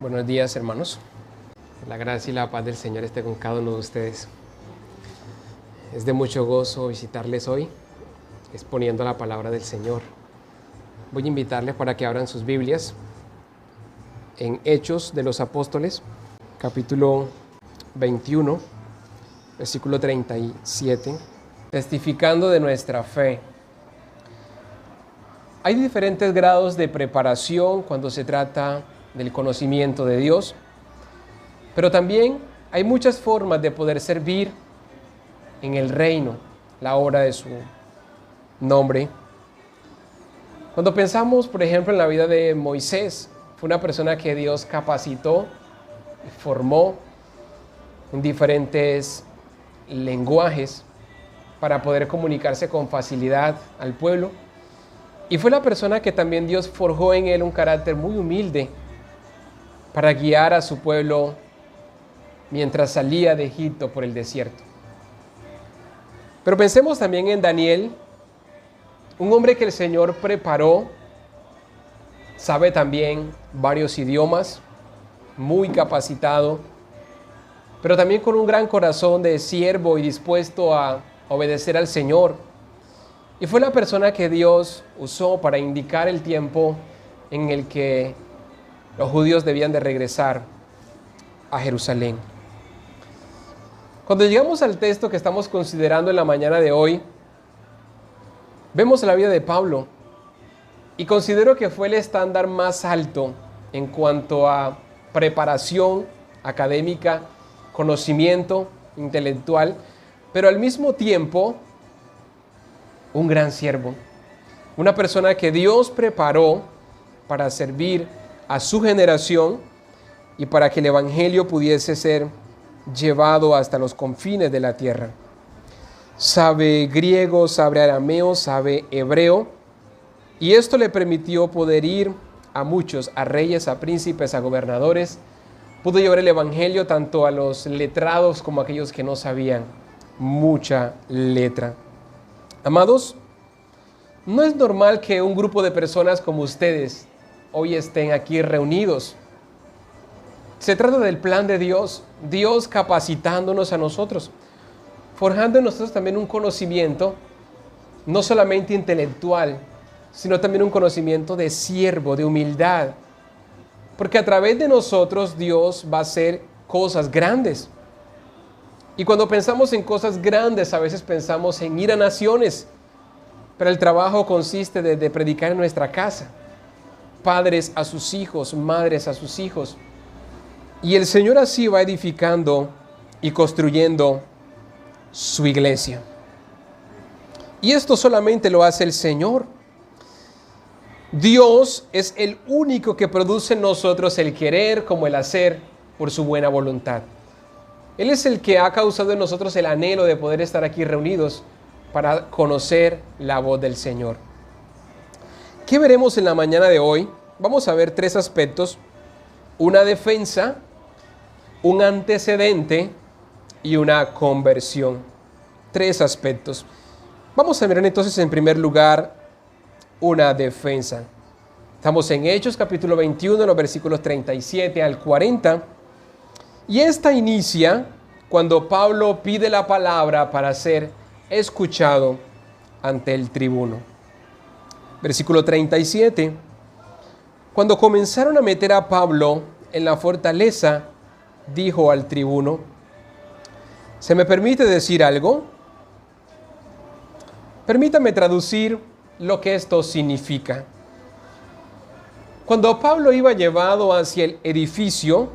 Buenos días, hermanos. La gracia y la paz del Señor esté con cada uno de ustedes. Es de mucho gozo visitarles hoy, exponiendo la palabra del Señor. Voy a invitarles para que abran sus Biblias en Hechos de los Apóstoles, capítulo 21, versículo 37, testificando de nuestra fe. Hay diferentes grados de preparación cuando se trata del conocimiento de Dios, pero también hay muchas formas de poder servir en el reino, la obra de su nombre. Cuando pensamos, por ejemplo, en la vida de Moisés, fue una persona que Dios capacitó, formó en diferentes lenguajes para poder comunicarse con facilidad al pueblo. Y fue la persona que también Dios forjó en él un carácter muy humilde para guiar a su pueblo mientras salía de Egipto por el desierto. Pero pensemos también en Daniel, un hombre que el Señor preparó, sabe también varios idiomas, muy capacitado, pero también con un gran corazón de siervo y dispuesto a obedecer al Señor. Y fue la persona que Dios usó para indicar el tiempo en el que los judíos debían de regresar a Jerusalén. Cuando llegamos al texto que estamos considerando en la mañana de hoy, vemos la vida de Pablo y considero que fue el estándar más alto en cuanto a preparación académica, conocimiento intelectual, pero al mismo tiempo un gran siervo, una persona que Dios preparó para servir a su generación y para que el evangelio pudiese ser llevado hasta los confines de la tierra. Sabe griego, sabe arameo, sabe hebreo, y esto le permitió poder ir a muchos, a reyes, a príncipes, a gobernadores. Pudo llevar el evangelio tanto a los letrados como a aquellos que no sabían mucha letra. Amados, no es normal que un grupo de personas como ustedes hoy estén aquí reunidos. Se trata del plan de Dios, Dios capacitándonos a nosotros, forjando en nosotros también un conocimiento, no solamente intelectual, sino también un conocimiento de siervo, de humildad, porque a través de nosotros Dios va a hacer cosas grandes. Y cuando pensamos en cosas grandes, a veces pensamos en ir a naciones, pero el trabajo consiste de predicar en nuestra casa, padres a sus hijos, madres a sus hijos. Y el Señor así va edificando y construyendo su iglesia. Y esto solamente lo hace el Señor. Dios es el único que produce en nosotros el querer como el hacer por su buena voluntad. Él es el que ha causado en nosotros el anhelo de poder estar aquí reunidos para conocer la voz del Señor. ¿Qué veremos en la mañana de hoy? Vamos a ver tres aspectos: una defensa, un antecedente y una conversión. Tres aspectos. Vamos a mirar entonces en primer lugar una defensa. Estamos en Hechos capítulo 21, los versículos 37 al 40. Y esta inicia cuando Pablo pide la palabra para ser escuchado ante el tribuno. Versículo 37. Cuando comenzaron a meter a Pablo en la fortaleza, dijo al tribuno: ¿se me permite decir algo? Permítame traducir lo que esto significa. Cuando Pablo iba llevado hacia el edificio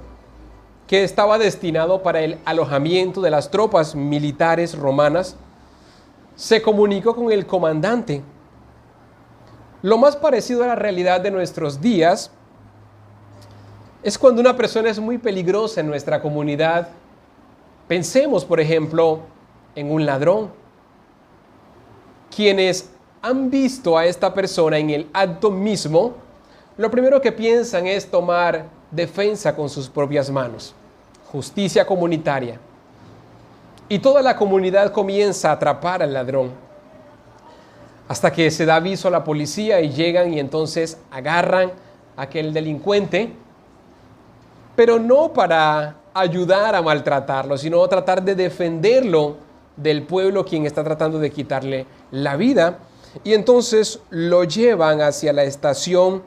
que estaba destinado para el alojamiento de las tropas militares romanas, se comunicó con el comandante. Lo más parecido a la realidad de nuestros días es cuando una persona es muy peligrosa en nuestra comunidad. Pensemos, por ejemplo, en un ladrón. Quienes han visto a esta persona en el acto mismo, lo primero que piensan es tomar defensa con sus propias manos. Justicia comunitaria. Y toda la comunidad comienza a atrapar al ladrón, hasta que se da aviso a la policía y llegan y entonces agarran a aquel delincuente pero no para ayudar a maltratarlo, sino tratar de defenderlo del pueblo quien está tratando de quitarle la vida. Y entonces lo llevan hacia la estación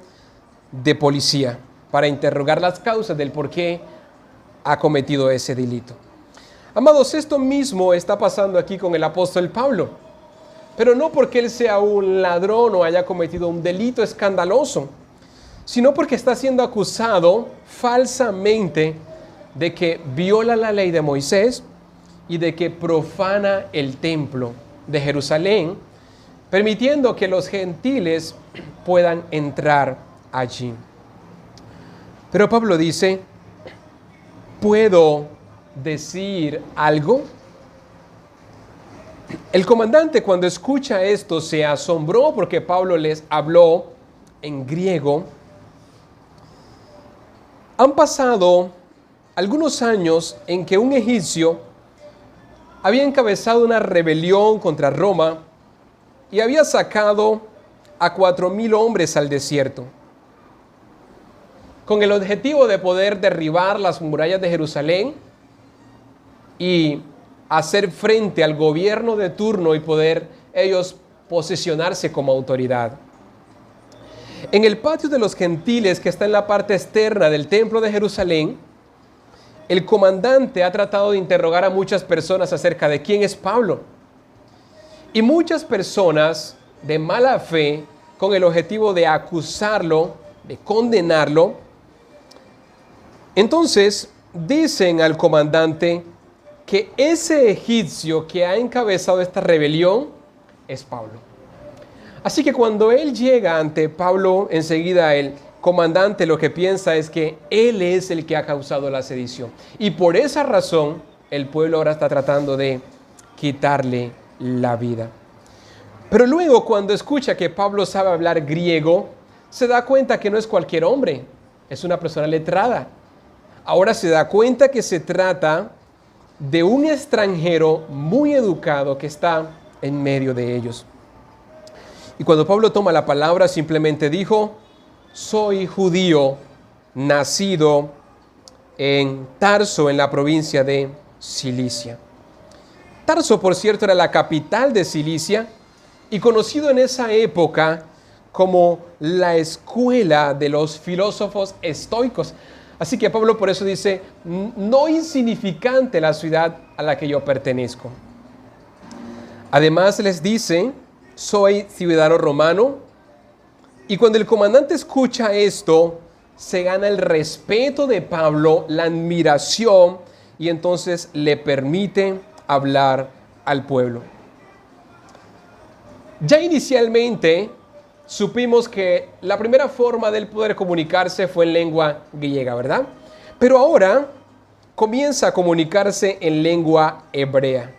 de policía para interrogar las causas del por qué ha cometido ese delito. Amados, esto mismo está pasando aquí con el apóstol Pablo, pero no porque él sea un ladrón o haya cometido un delito escandaloso, sino porque está siendo acusado falsamente de que viola la ley de Moisés y de que profana el templo de Jerusalén, permitiendo que los gentiles puedan entrar allí. Pero Pablo dice, ¿puedo decir algo? El comandante, cuando escucha esto, se asombró porque Pablo les habló en griego. Han pasado algunos años en que un egipcio había encabezado una rebelión contra Roma y había sacado a 4,000 hombres al desierto, con el objetivo de poder derribar las murallas de Jerusalén y hacer frente al gobierno de turno y poder ellos posesionarse como autoridad. En el patio de los gentiles, que está en la parte externa del templo de Jerusalén, el comandante ha tratado de interrogar a muchas personas acerca de quién es Pablo. Y muchas personas de mala fe, con el objetivo de acusarlo, de condenarlo, entonces dicen al comandante que ese egipcio que ha encabezado esta rebelión es Pablo. Así que cuando él llega ante Pablo, enseguida el comandante lo que piensa es que él es el que ha causado la sedición. Y por esa razón el pueblo ahora está tratando de quitarle la vida. Pero luego, cuando escucha que Pablo sabe hablar griego, se da cuenta que no es cualquier hombre, es una persona letrada. Ahora se da cuenta que se trata de un extranjero muy educado que está en medio de ellos. Y cuando Pablo toma la palabra, simplemente dijo, soy judío, nacido en Tarso, en la provincia de Cilicia. Tarso, por cierto, era la capital de Cilicia y conocido en esa época como la escuela de los filósofos estoicos. Así que Pablo por eso dice, no insignificante la ciudad a la que yo pertenezco. Además les dice, soy ciudadano romano. Y cuando el comandante escucha esto, se gana el respeto de Pablo, la admiración, y entonces le permite hablar al pueblo. Ya inicialmente supimos que la primera forma de él poder comunicarse fue en lengua griega, ¿verdad? Pero ahora comienza a comunicarse en lengua hebrea.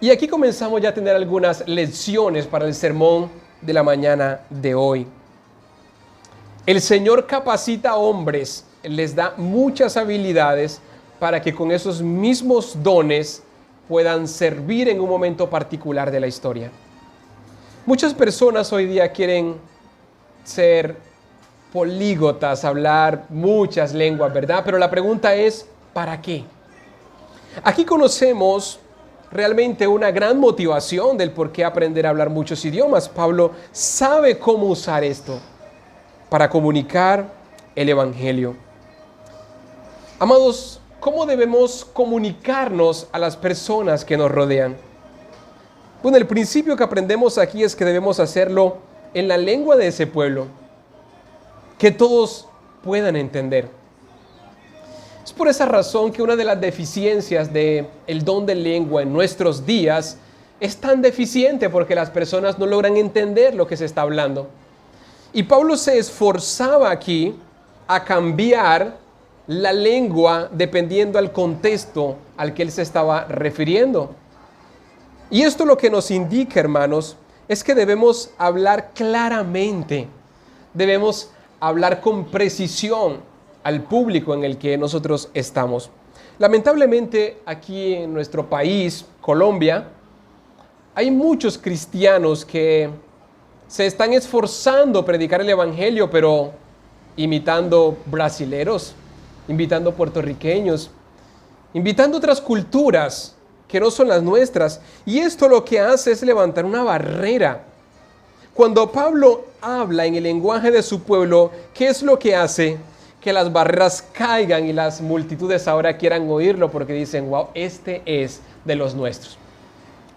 Y aquí comenzamos ya a tener algunas lecciones para el sermón de la mañana de hoy. El Señor capacita hombres, les da muchas habilidades para que con esos mismos dones puedan servir en un momento particular de la historia. Muchas personas hoy día quieren ser políglotas, hablar muchas lenguas, ¿verdad? Pero la pregunta es, ¿para qué? Aquí conocemos realmente una gran motivación del por qué aprender a hablar muchos idiomas. Pablo sabe cómo usar esto para comunicar el Evangelio. Amados, ¿cómo debemos comunicarnos a las personas que nos rodean? Bueno, el principio que aprendemos aquí es que debemos hacerlo en la lengua de ese pueblo, que todos puedan entender. Es por esa razón que una de las deficiencias del don de lengua en nuestros días es tan deficiente porque las personas no logran entender lo que se está hablando. Y Pablo se esforzaba aquí a cambiar la lengua dependiendo al contexto al que él se estaba refiriendo. Y esto lo que nos indica, hermanos, es que debemos hablar claramente, debemos hablar con precisión al público en el que nosotros estamos. Lamentablemente, aquí en nuestro país, Colombia, hay muchos cristianos que se están esforzando a predicar el Evangelio, pero imitando brasileros, invitando puertorriqueños, invitando otras culturas que no son las nuestras. Y esto lo que hace es levantar una barrera. Cuando Pablo habla en el lenguaje de su pueblo, ¿qué es lo que hace? Que las barreras caigan y las multitudes ahora quieran oírlo porque dicen, wow, este es de los nuestros.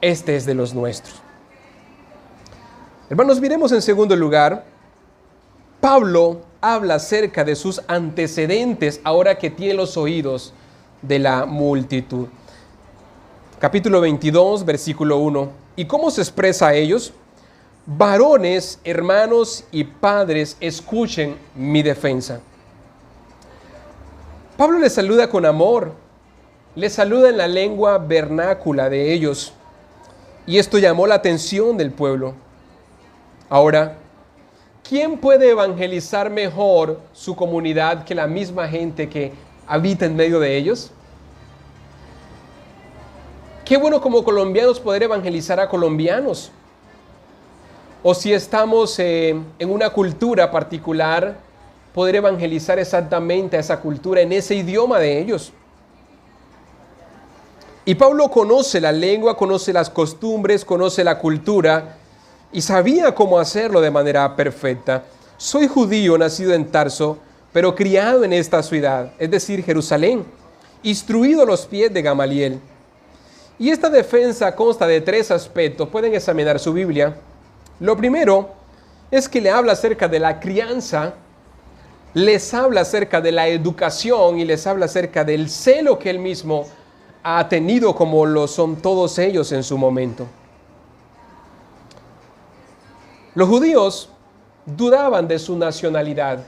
Este es de los nuestros. Hermanos, miremos en segundo lugar, Pablo habla acerca de sus antecedentes ahora que tiene los oídos de la multitud. Capítulo 22, versículo 1. ¿Y cómo se expresa a ellos? Varones, hermanos y padres, escuchen mi defensa. Pablo les saluda con amor, les saluda en la lengua vernácula de ellos. Y esto llamó la atención del pueblo. Ahora, ¿quién puede evangelizar mejor su comunidad que la misma gente que habita en medio de ellos? Qué bueno como colombianos poder evangelizar a colombianos. O si estamos en una cultura particular, poder evangelizar exactamente a esa cultura en ese idioma de ellos. Y Pablo conoce la lengua, conoce las costumbres, conoce la cultura y sabía cómo hacerlo de manera perfecta. Soy judío, nacido en Tarso, pero criado en esta ciudad, es decir, Jerusalén, instruido a los pies de Gamaliel. Y esta defensa consta de 3 aspectos. Pueden examinar su Biblia. Lo primero es que le habla acerca de la crianza, les habla acerca de la educación y les habla acerca del celo que él mismo ha tenido, como lo son todos ellos en su momento. Los judíos dudaban de su nacionalidad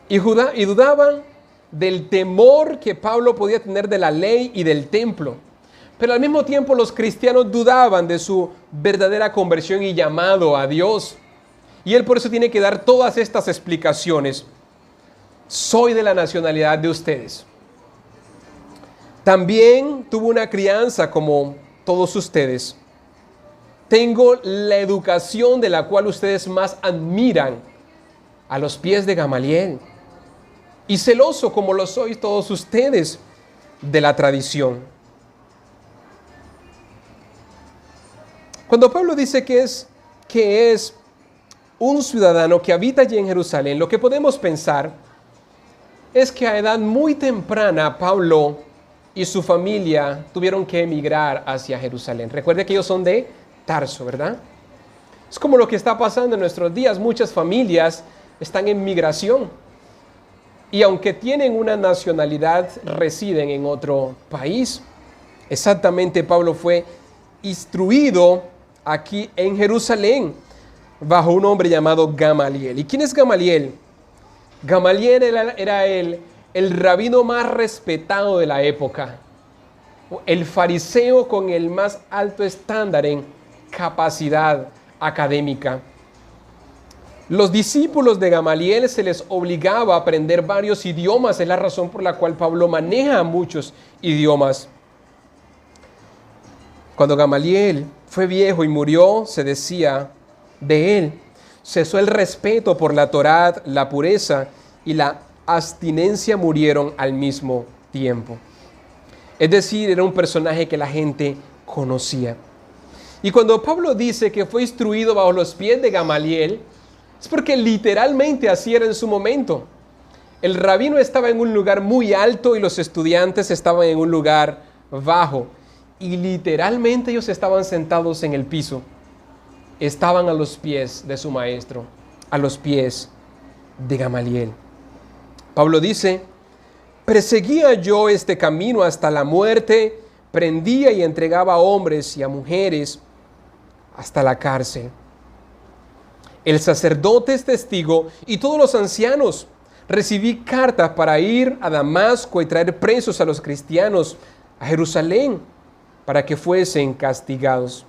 y dudaban del temor que Pablo podía tener de la ley y del templo. Pero al mismo tiempo los cristianos dudaban de su verdadera conversión y llamado a Dios. Y él por eso tiene que dar todas estas explicaciones. Soy de la nacionalidad de ustedes. También tuve una crianza como todos ustedes. Tengo la educación de la cual ustedes más admiran, a los pies de Gamaliel. Y celoso como lo sois todos ustedes de la tradición. Cuando Pablo dice que es un ciudadano que habita allí en Jerusalén, lo que podemos pensar es que a edad muy temprana Pablo y su familia tuvieron que emigrar hacia Jerusalén. Recuerde que ellos son de Tarso, ¿verdad? Es como lo que está pasando en nuestros días. Muchas familias están en migración y aunque tienen una nacionalidad, residen en otro país. Exactamente, Pablo fue instruido aquí en Jerusalén bajo un hombre llamado Gamaliel. ¿Y quién es Gamaliel? Gamaliel era el rabino más respetado de la época, el fariseo con el más alto estándar en capacidad académica. Los discípulos de Gamaliel se les obligaba a aprender varios idiomas, es la razón por la cual Pablo maneja muchos idiomas. Cuando Gamaliel fue viejo y murió, se decía de él, cesó el respeto por la Torá, la pureza y la abstinencia murieron al mismo tiempo. Es decir, era un personaje que la gente conocía. Y cuando Pablo dice que fue instruido bajo los pies de Gamaliel, es porque literalmente así era en su momento. El rabino estaba en un lugar muy alto y los estudiantes estaban en un lugar bajo. Y literalmente ellos estaban sentados en el piso. Estaban a los pies de su maestro, a los pies de Gamaliel. Pablo dice, perseguía yo este camino hasta la muerte, prendía y entregaba a hombres y a mujeres hasta la cárcel. El sacerdote es testigo y todos los ancianos. Recibí cartas para ir a Damasco y traer presos a los cristianos a Jerusalén para que fuesen castigados.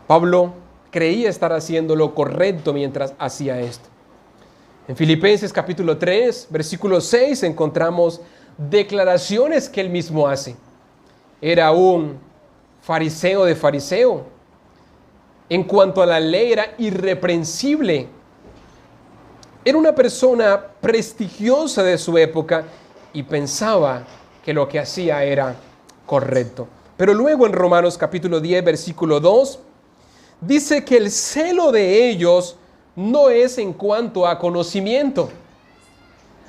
Pablo creía estar haciendo lo correcto mientras hacía esto. En Filipenses capítulo 3, versículo 6 encontramos declaraciones que él mismo hace. Era un fariseo de fariseo. En cuanto a la ley era irreprensible. Era una persona prestigiosa de su época y pensaba que lo que hacía era correcto. Pero luego en Romanos capítulo 10, versículo 2, dice que el celo de ellos no es en cuanto a conocimiento.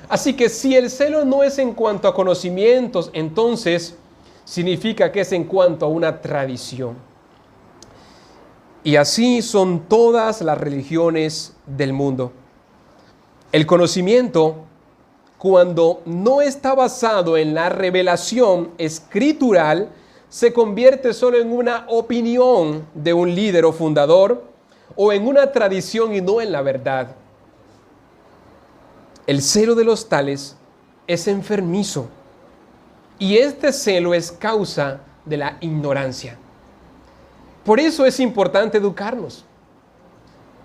Así que si el celo no es en cuanto a conocimientos, entonces significa que es en cuanto a una tradición. Y así son todas las religiones del mundo. El conocimiento, cuando no está basado en la revelación escritural, se convierte solo en una opinión de un líder o fundador o en una tradición y no en la verdad. El celo de los tales es enfermizo y este celo es causa de la ignorancia. Por eso es importante educarnos.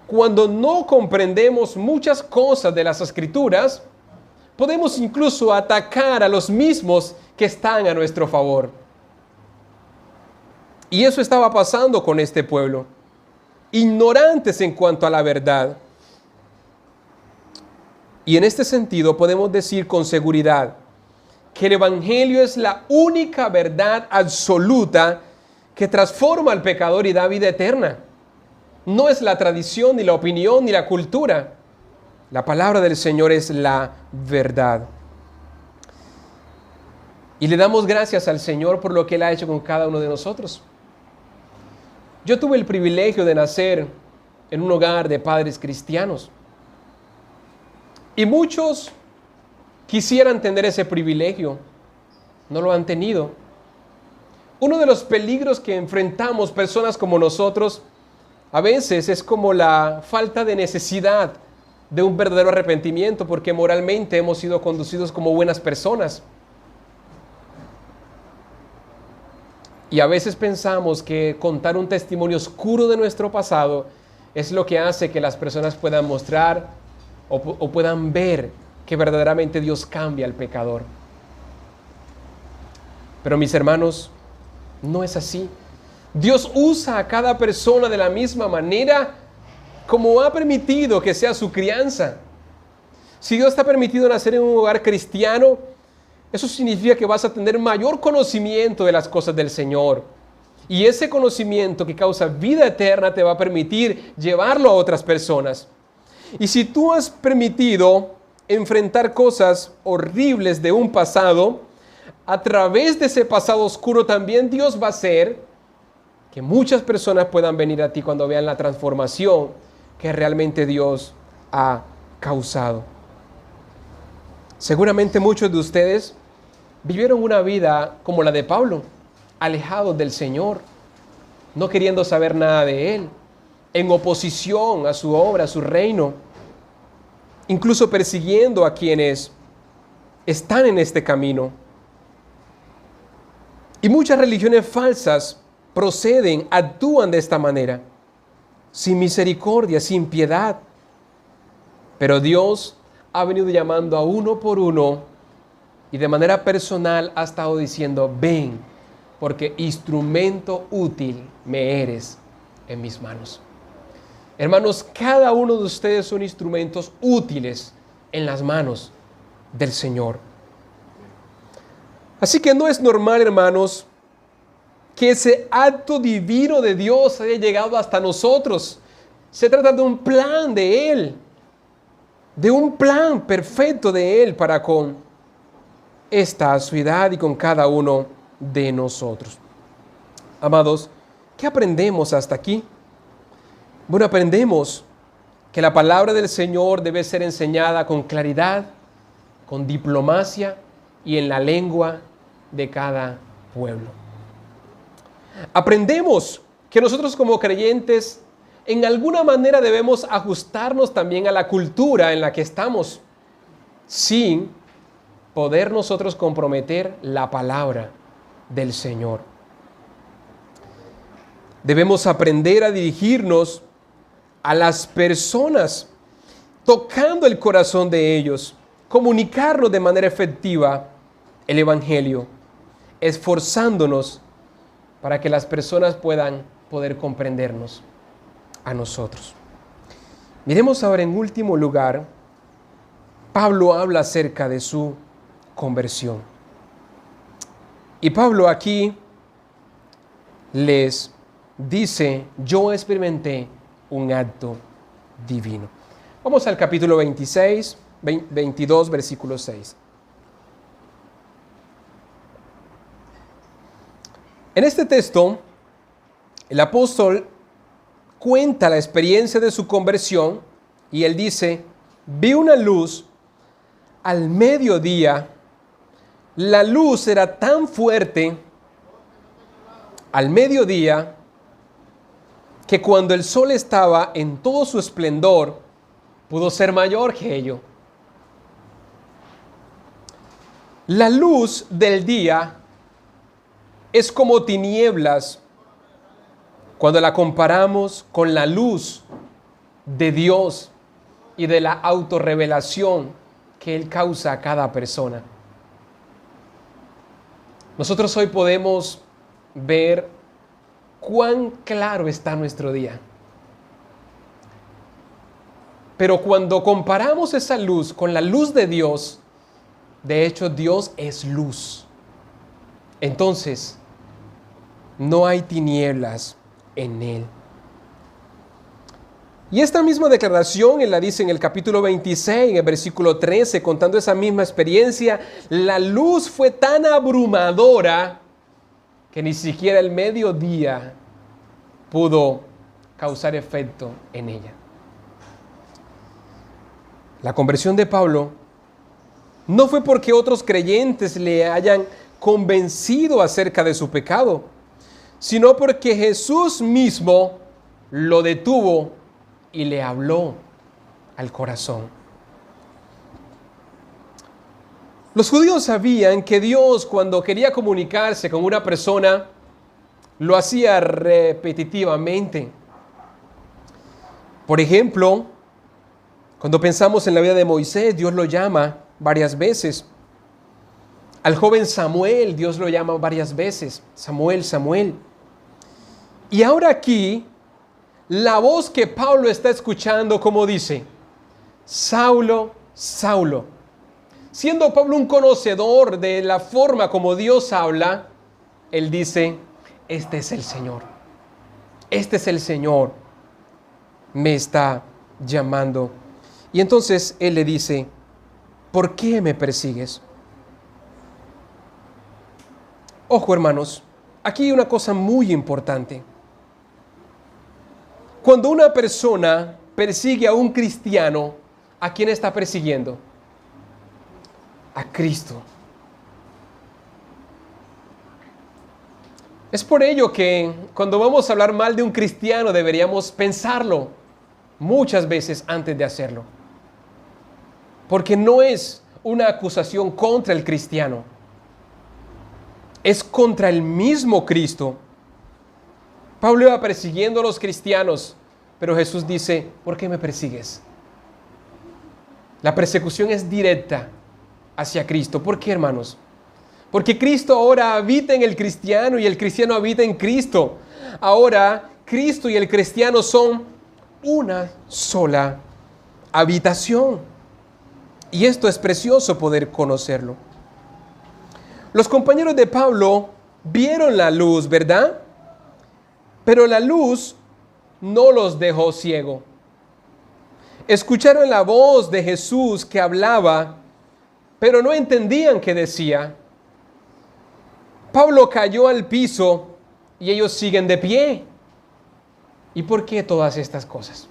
Cuando no comprendemos muchas cosas de las Escrituras, podemos incluso atacar a los mismos que están a nuestro favor. Y eso estaba pasando con este pueblo, ignorantes en cuanto a la verdad. Y en este sentido podemos decir con seguridad que el Evangelio es la única verdad absoluta que transforma al pecador y da vida eterna. No es la tradición, ni la opinión, ni la cultura. La palabra del Señor es la verdad. Y le damos gracias al Señor por lo que Él ha hecho con cada uno de nosotros. Yo tuve el privilegio de nacer en un hogar de padres cristianos. Y muchos quisieran tener ese privilegio. No lo han tenido. Uno de los peligros que enfrentamos personas como nosotros a veces es como la falta de necesidad de un verdadero arrepentimiento, porque moralmente hemos sido conducidos como buenas personas. Y a veces pensamos que contar un testimonio oscuro de nuestro pasado es lo que hace que las personas puedan mostrar o puedan ver que verdaderamente Dios cambia al pecador. Pero mis hermanos, no es así. Dios usa a cada persona de la misma manera como ha permitido que sea su crianza. Si Dios te ha permitido nacer en un hogar cristiano, eso significa que vas a tener mayor conocimiento de las cosas del Señor. Y ese conocimiento que causa vida eterna te va a permitir llevarlo a otras personas. Y si tú has permitido enfrentar cosas horribles de un pasado, a través de ese pasado oscuro también Dios va a hacer que muchas personas puedan venir a ti cuando vean la transformación que realmente Dios ha causado. Seguramente muchos de ustedes vivieron una vida como la de Pablo, alejados del Señor, no queriendo saber nada de Él, en oposición a su obra, a su reino, incluso persiguiendo a quienes están en este camino. Y muchas religiones falsas proceden, actúan de esta manera, sin misericordia, sin piedad. Pero Dios ha venido llamando a uno por uno y de manera personal ha estado diciendo: ven, porque instrumento útil me eres en mis manos. Hermanos, cada uno de ustedes son instrumentos útiles en las manos del Señor. Así que no es normal, hermanos, que ese acto divino de Dios haya llegado hasta nosotros. Se trata de un plan de Él, de un plan perfecto de Él para con esta ciudad y con cada uno de nosotros. Amados, ¿qué aprendemos hasta aquí? Bueno, aprendemos que la palabra del Señor debe ser enseñada con claridad, con diplomacia y en la lengua de cada pueblo. Aprendemos que nosotros como creyentes en alguna manera debemos ajustarnos también a la cultura en la que estamos, sin poder nosotros comprometer la palabra del Señor. Debemos aprender a dirigirnos a las personas, tocando el corazón de ellos, comunicarnos de manera efectiva el Evangelio, esforzándonos para que las personas puedan poder comprendernos a nosotros. Miremos ahora en último lugar Pablo habla acerca de su conversión. Y Pablo aquí les dice, yo experimenté un acto divino. Vamos al capítulo 22, versículo 6. En este texto, el apóstol cuenta la experiencia de su conversión y él dice, vi una luz al mediodía, la luz era tan fuerte al mediodía que cuando el sol estaba en todo su esplendor, pudo ser mayor que ello. La luz del día es como tinieblas cuando la comparamos con la luz de Dios y de la autorrevelación que Él causa a cada persona. Nosotros hoy podemos ver cuán claro está nuestro día. Pero cuando comparamos esa luz con la luz de Dios, de hecho Dios es luz. Entonces, no hay tinieblas en Él. Y esta misma declaración Él la dice en el capítulo 26, en el versículo 13, contando esa misma experiencia. La luz fue tan abrumadora que ni siquiera el mediodía pudo causar efecto en ella. La conversión de Pablo no fue porque otros creyentes le hayan convencido acerca de su pecado, sino porque Jesús mismo lo detuvo y le habló al corazón. Los judíos sabían que Dios, cuando quería comunicarse con una persona, lo hacía repetitivamente. Por ejemplo, cuando pensamos en la vida de Moisés, Dios lo llama varias veces. Al joven Samuel, Dios lo llama varias veces. Samuel, Samuel. Y ahora aquí, la voz que Pablo está escuchando, como dice, Saulo, Saulo. Siendo Pablo un conocedor de la forma como Dios habla, él dice, este es el Señor. Este es el Señor. Me está llamando. Y entonces él le dice, ¿por qué me persigues? Ojo, hermanos, aquí hay una cosa muy importante. Cuando una persona persigue a un cristiano, ¿a quién está persiguiendo? A Cristo. Es por ello que cuando vamos a hablar mal de un cristiano deberíamos pensarlo muchas veces antes de hacerlo. Porque no es una acusación contra el cristiano. Es contra el mismo Cristo. Pablo iba persiguiendo a los cristianos, pero Jesús dice, ¿por qué me persigues? La persecución es directa hacia Cristo. ¿Por qué, hermanos? Porque Cristo ahora habita en el cristiano y el cristiano habita en Cristo. Ahora Cristo y el cristiano son una sola habitación. Y esto es precioso poder conocerlo. Los compañeros de Pablo vieron la luz, ¿verdad? Pero la luz no los dejó ciego. Escucharon la voz de Jesús que hablaba, pero no entendían qué decía. Pablo cayó al piso y ellos siguen de pie. ¿Y por qué todas estas cosas?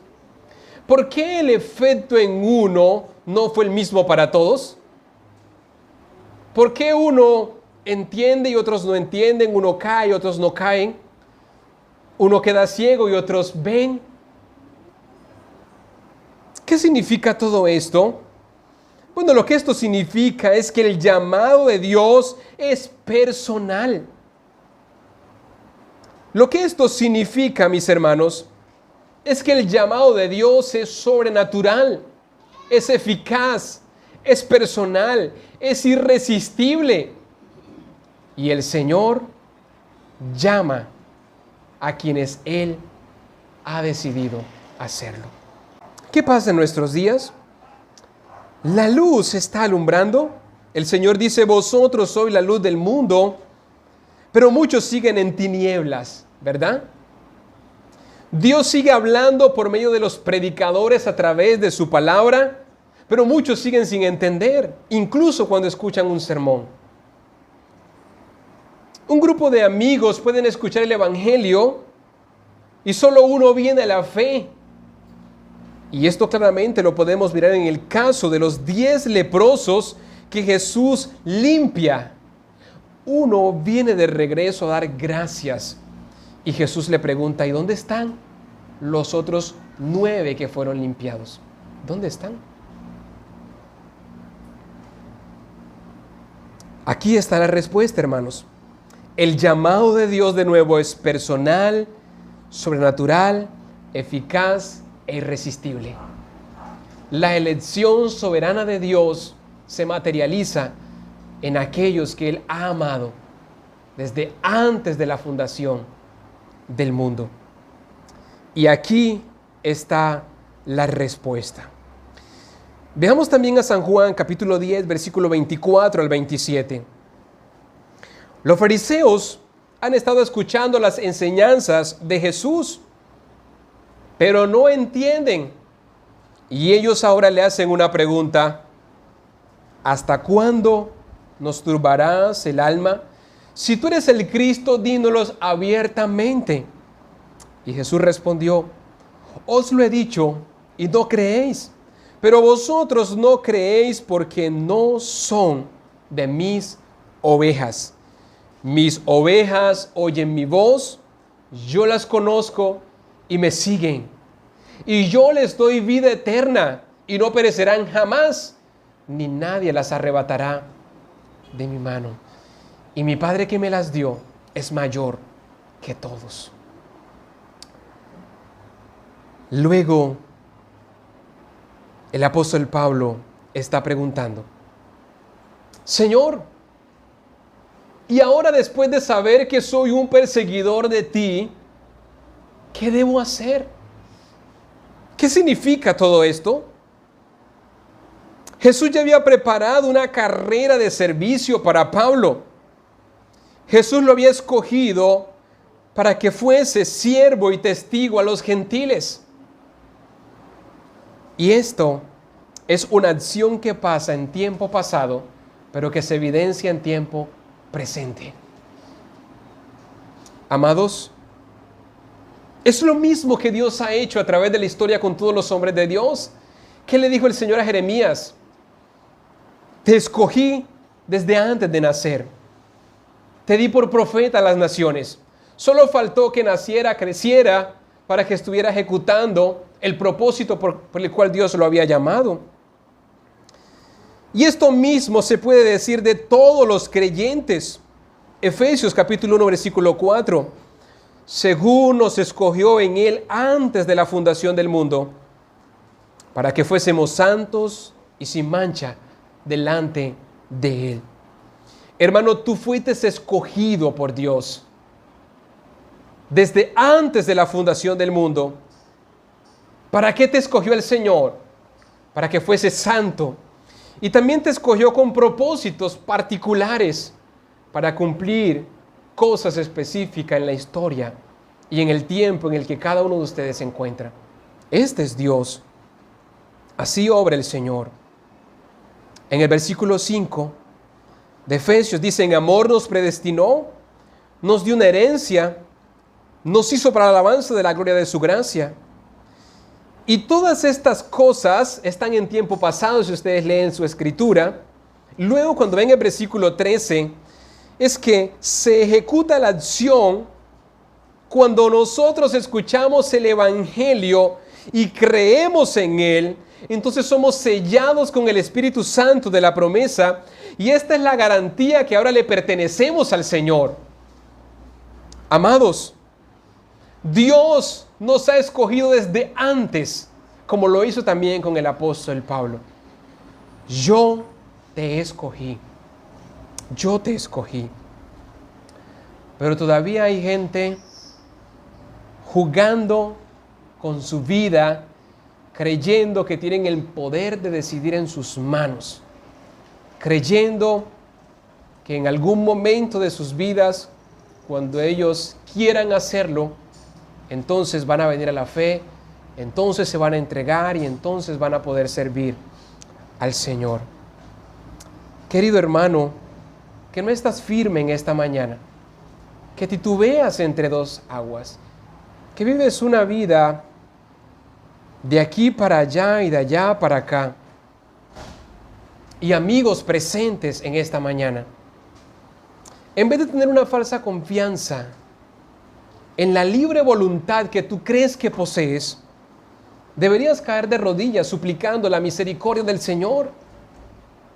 ¿Por qué el efecto en uno no fue el mismo para todos? ¿Por qué uno entiende y otros no entienden? Uno cae y otros no caen. Uno queda ciego y otros ven. ¿Qué significa todo esto? Bueno, lo que esto significa es que el llamado de Dios es personal. Lo que esto significa, mis hermanos, es que el llamado de Dios es sobrenatural, es eficaz, es personal, es irresistible. Y el Señor llama a quienes Él ha decidido hacerlo. ¿Qué pasa en nuestros días? La luz está alumbrando. El Señor dice, vosotros sois la luz del mundo, pero muchos siguen en tinieblas, ¿verdad? Dios sigue hablando por medio de los predicadores a través de su palabra, pero muchos siguen sin entender, incluso cuando escuchan un sermón. Un grupo de amigos pueden escuchar el Evangelio y solo uno viene a la fe. Y esto claramente lo podemos mirar en el caso de los 10 leprosos que Jesús limpia. Uno viene de regreso a dar gracias y Jesús le pregunta, ¿y dónde están los otros 9 que fueron limpiados? ¿Dónde están? Aquí está la respuesta, hermanos. El llamado de Dios de nuevo es personal, sobrenatural, eficaz e irresistible. La elección soberana de Dios se materializa en aquellos que Él ha amado desde antes de la fundación del mundo. Y aquí está la respuesta. Veamos también a San Juan, capítulo 10, versículo 24 al 27. Los fariseos han estado escuchando las enseñanzas de Jesús, pero no entienden. Y ellos ahora le hacen una pregunta. ¿Hasta cuándo nos turbarás el alma? Si tú eres el Cristo, dínoslo abiertamente. Y Jesús respondió, os lo he dicho y no creéis. Pero vosotros no creéis porque no son de mis ovejas. Mis ovejas oyen mi voz, yo las conozco y me siguen. Y yo les doy vida eterna y no perecerán jamás, ni nadie las arrebatará de mi mano. Y mi Padre que me las dio es mayor que todos. Luego, el apóstol Pablo está preguntando, Señor, y ahora después de saber que soy un perseguidor de ti, ¿qué debo hacer? ¿Qué significa todo esto? Jesús ya había preparado una carrera de servicio para Pablo. Jesús lo había escogido para que fuese siervo y testigo a los gentiles. Y esto es una acción que pasa en tiempo pasado, pero que se evidencia en tiempo presente. Amados, es lo mismo que Dios ha hecho a través de la historia con todos los hombres de Dios. ¿Qué le dijo el Señor a Jeremías? Te escogí desde antes de nacer. Te di por profeta a las naciones. Solo faltó que naciera, creciera, para que estuviera ejecutando el propósito por el cual Dios lo había llamado. Y esto mismo se puede decir de todos los creyentes. Efesios capítulo 1, versículo 4. Según nos escogió en Él antes de la fundación del mundo, para que fuésemos santos y sin mancha delante de Él. Hermano, tú fuiste escogido por Dios desde antes de la fundación del mundo. ¿Para qué te escogió el Señor? Para que fueses santo. Y también te escogió con propósitos particulares para cumplir cosas específicas en la historia y en el tiempo en el que cada uno de ustedes se encuentra. Este es Dios. Así obra el Señor. En el versículo 5 de Efesios dice, en amor nos predestinó, nos dio una herencia, nos hizo para la alabanza de la gloria de su gracia. Y todas estas cosas están en tiempo pasado, si ustedes leen su escritura. Luego, cuando ven el versículo 13, es que se ejecuta la acción cuando nosotros escuchamos el Evangelio y creemos en él. Entonces somos sellados con el Espíritu Santo de la promesa, y esta es la garantía que ahora le pertenecemos al Señor. Amados, Dios nos ha escogido desde antes, como lo hizo también con el apóstol Pablo. Yo te escogí. Yo te escogí. Pero todavía hay gente jugando con su vida creyendo que tienen el poder de decidir en sus manos, creyendo que en algún momento de sus vidas, cuando ellos quieran hacerlo, entonces van a venir a la fe, entonces se van a entregar y entonces van a poder servir al Señor. Querido hermano, que no estás firme en esta mañana, que titubeas entre dos aguas, que vives una vida de aquí para allá y de allá para acá, y amigos presentes en esta mañana. En vez de tener una falsa confianza en la libre voluntad que tú crees que posees, deberías caer de rodillas suplicando la misericordia del Señor,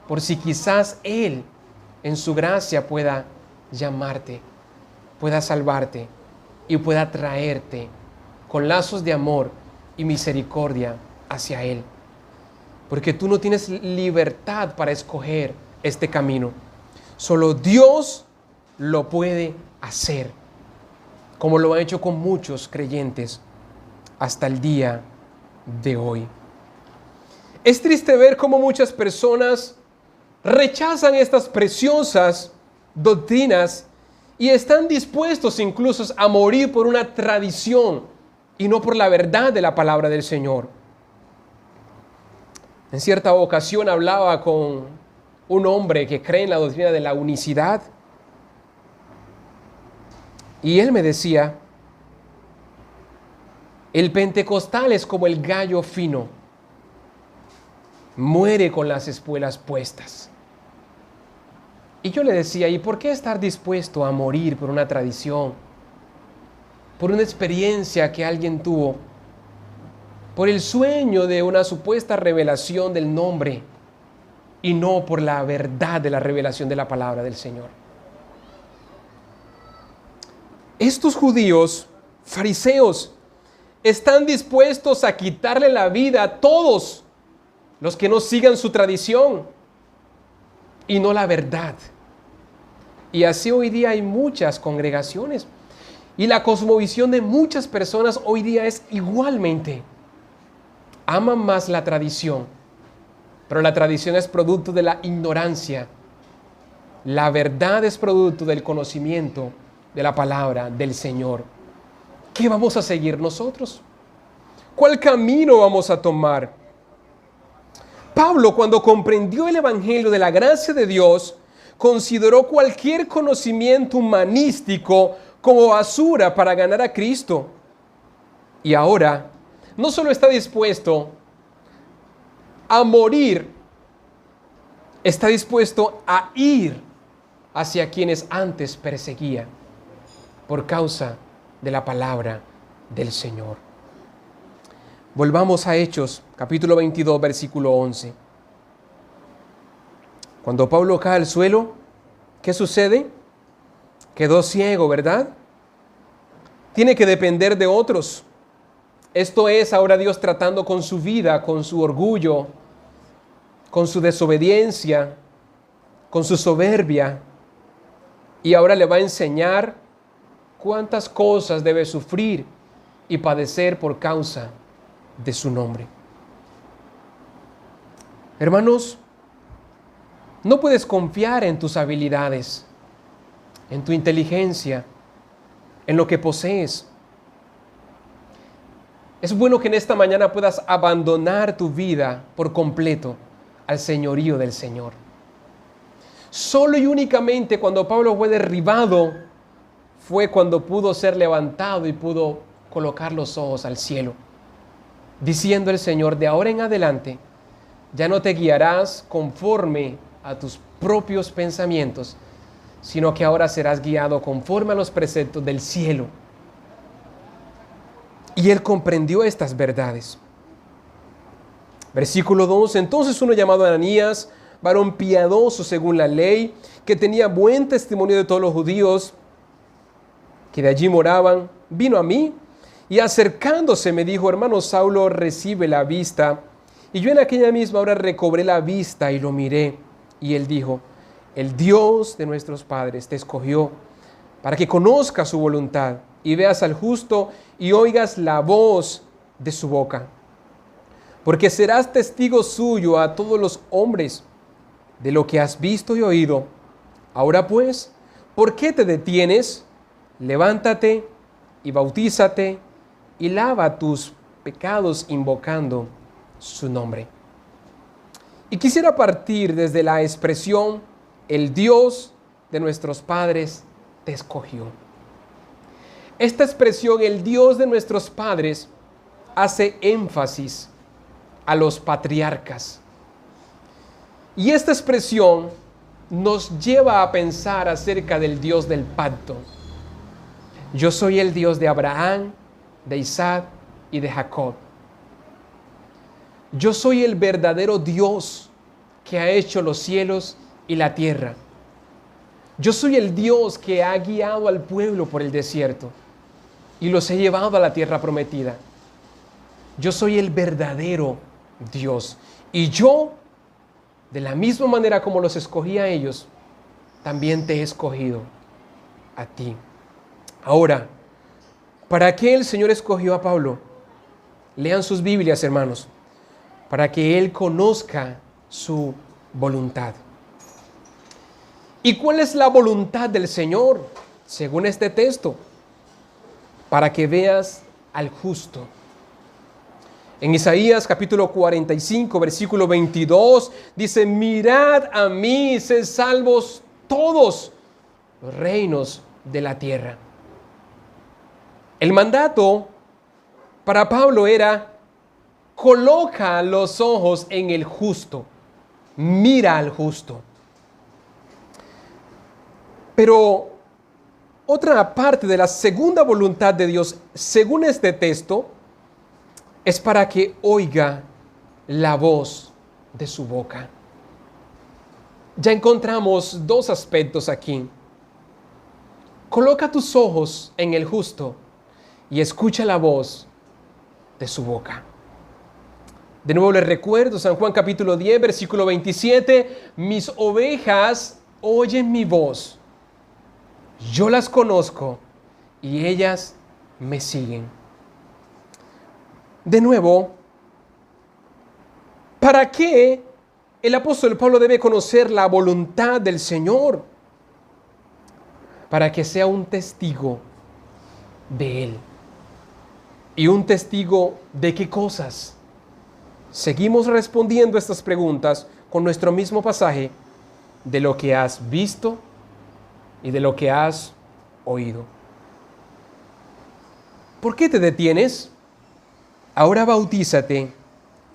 por si quizás Él, en su gracia, pueda llamarte, pueda salvarte y pueda traerte con lazos de amor y misericordia hacia Él. Porque tú no tienes libertad para escoger este camino. Solo Dios lo puede hacer, como lo ha hecho con muchos creyentes hasta el día de hoy. Es triste ver cómo muchas personas rechazan estas preciosas doctrinas y están dispuestos incluso a morir por una tradición y no por la verdad de la palabra del Señor. En cierta ocasión hablaba con un hombre que cree en la doctrina de la unicidad y él me decía: el pentecostal es como el gallo fino, muere con las espuelas puestas. Y yo le decía: ¿y por qué estar dispuesto a morir por una tradición, por una experiencia que alguien tuvo, por el sueño de una supuesta revelación del nombre y no por la verdad de la revelación de la palabra del Señor? Estos judíos, fariseos, están dispuestos a quitarle la vida a todos los que no sigan su tradición y no la verdad. Y así hoy día hay muchas congregaciones y la cosmovisión de muchas personas hoy día es igualmente. Aman más la tradición, pero la tradición es producto de la ignorancia. La verdad es producto del conocimiento de la palabra del Señor. ¿Qué vamos a seguir nosotros? ¿Cuál camino vamos a tomar? Pablo, cuando comprendió el evangelio de la gracia de Dios, consideró cualquier conocimiento humanístico como basura para ganar a Cristo. Y ahora, no solo está dispuesto a morir, está dispuesto a ir hacia quienes antes perseguía por causa de la palabra del Señor. Volvamos a Hechos, capítulo 22, versículo 11. Cuando Pablo cae al suelo, ¿qué sucede? Quedó ciego, ¿verdad? Tiene que depender de otros. Esto es ahora Dios tratando con su vida, con su orgullo, con su desobediencia, con su soberbia. Y ahora le va a enseñar cuántas cosas debe sufrir y padecer por causa de su nombre. Hermanos, no puedes confiar en tus habilidades, en tu inteligencia, en lo que posees. Es bueno que en esta mañana puedas abandonar tu vida por completo al señorío del Señor. Solo y únicamente cuando Pablo fue derribado fue cuando pudo ser levantado y pudo colocar los ojos al cielo, diciendo el Señor: de ahora en adelante ya no te guiarás conforme a tus propios pensamientos, sino que ahora serás guiado conforme a los preceptos del cielo. Y él comprendió estas verdades. Versículo 2: entonces uno llamado Ananías, varón piadoso según la ley, que tenía buen testimonio de todos los judíos que de allí moraban, vino a mí y acercándose me dijo: hermano Saulo, recibe la vista. Y yo en aquella misma hora recobré la vista y lo miré. Y él dijo: el Dios de nuestros padres te escogió para que conozcas su voluntad y veas al justo y oigas la voz de su boca. porque serás testigo suyo a todos los hombres de lo que has visto y oído. Ahora pues, ¿por qué te detienes? Levántate y bautízate y lava tus pecados invocando su nombre. Y quisiera partir desde la expresión, el Dios de nuestros padres te escogió. Esta expresión, el Dios de nuestros padres, hace énfasis a los patriarcas. Y esta expresión nos lleva a pensar acerca del Dios del pacto. Yo soy el Dios de Abraham, de Isaac y de Jacob. Yo soy el verdadero Dios que ha hecho los cielos y la tierra. Yo soy el Dios que ha guiado al pueblo por el desierto y los he llevado a la tierra prometida. Yo soy el verdadero Dios. Y yo, de la misma manera como los escogí a ellos, también te he escogido a ti. Ahora, ¿para qué el Señor escogió a Pablo? Lean sus Biblias, hermanos, para que Él conozca su voluntad. ¿Y cuál es la voluntad del Señor, según este texto? Para que veas al justo. En Isaías capítulo 45, versículo 22, dice: mirad a mí, sed salvos todos los reinos de la tierra. El mandato para Pablo era: coloca los ojos en el justo, mira al justo. Pero otra parte de la segunda voluntad de Dios, según este texto, es para que oiga la voz de su boca. Ya encontramos dos aspectos aquí. Coloca tus ojos en el justo y escucha la voz de su boca. De nuevo les recuerdo San Juan capítulo 10, versículo 27. Mis ovejas oyen mi voz. Yo las conozco y ellas me siguen. De nuevo, ¿para qué el apóstol Pablo debe conocer la voluntad del Señor? Para que sea un testigo de Él. ¿Y un testigo de qué cosas? Seguimos respondiendo estas preguntas con nuestro mismo pasaje: de lo que has visto y de lo que has oído. ¿Por qué te detienes? Ahora bautízate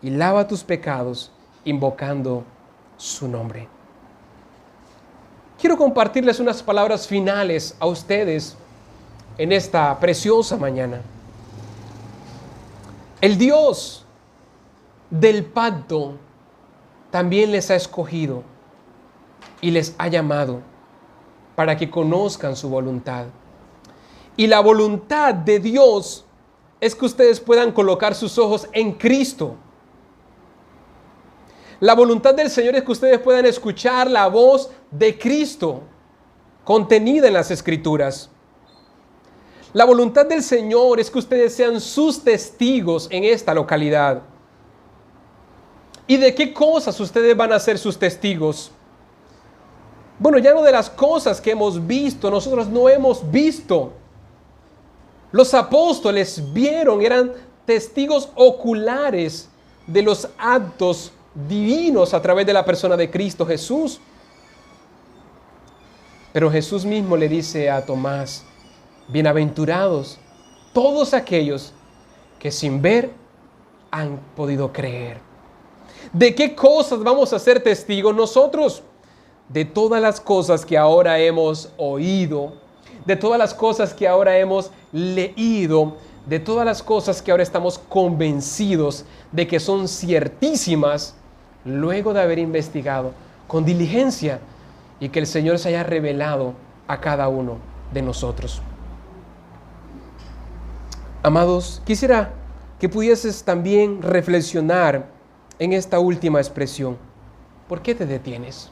y lava tus pecados invocando su nombre. Quiero compartirles unas palabras finales a ustedes en esta preciosa mañana. El Dios del pacto también les ha escogido y les ha llamado para que conozcan su voluntad. Y la voluntad de Dios es que ustedes puedan colocar sus ojos en Cristo. La voluntad del Señor es que ustedes puedan escuchar la voz de Cristo contenida en las Escrituras. La voluntad del Señor es que ustedes sean sus testigos en esta localidad. ¿Y de qué cosas ustedes van a ser sus testigos? Bueno, ya no de las cosas que hemos visto, nosotros no hemos visto. Los apóstoles vieron, eran testigos oculares de los actos divinos a través de la persona de Cristo Jesús. Pero Jesús mismo le dice a Tomás: bienaventurados todos aquellos que sin ver han podido creer. ¿De qué cosas vamos a ser testigos nosotros? De todas las cosas que ahora hemos oído, de todas las cosas que ahora hemos leído, de todas las cosas que ahora estamos convencidos de que son ciertísimas, luego de haber investigado con diligencia y que el Señor se haya revelado a cada uno de nosotros. Amados, quisiera que pudieses también reflexionar en esta última expresión. ¿Por qué te detienes?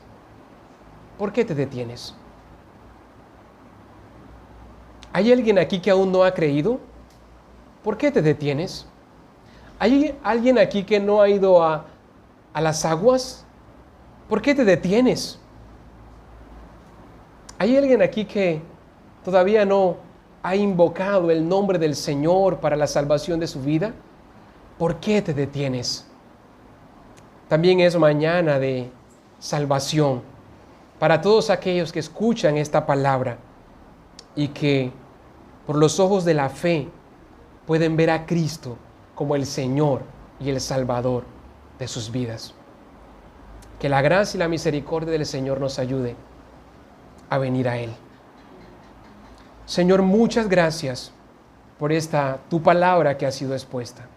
¿Por qué te detienes? ¿Hay alguien aquí que aún no ha creído? ¿Por qué te detienes? ¿Hay alguien aquí que no ha ido a las aguas? ¿Por qué te detienes? ¿Hay alguien aquí que todavía no ha invocado el nombre del Señor para la salvación de su vida? ¿Por qué te detienes? También es mañana de salvación para todos aquellos que escuchan esta palabra y que por los ojos de la fe pueden ver a Cristo como el Señor y el Salvador de sus vidas. Que la gracia y la misericordia del Señor nos ayude a venir a Él. Señor, muchas gracias por esta tu palabra que ha sido expuesta.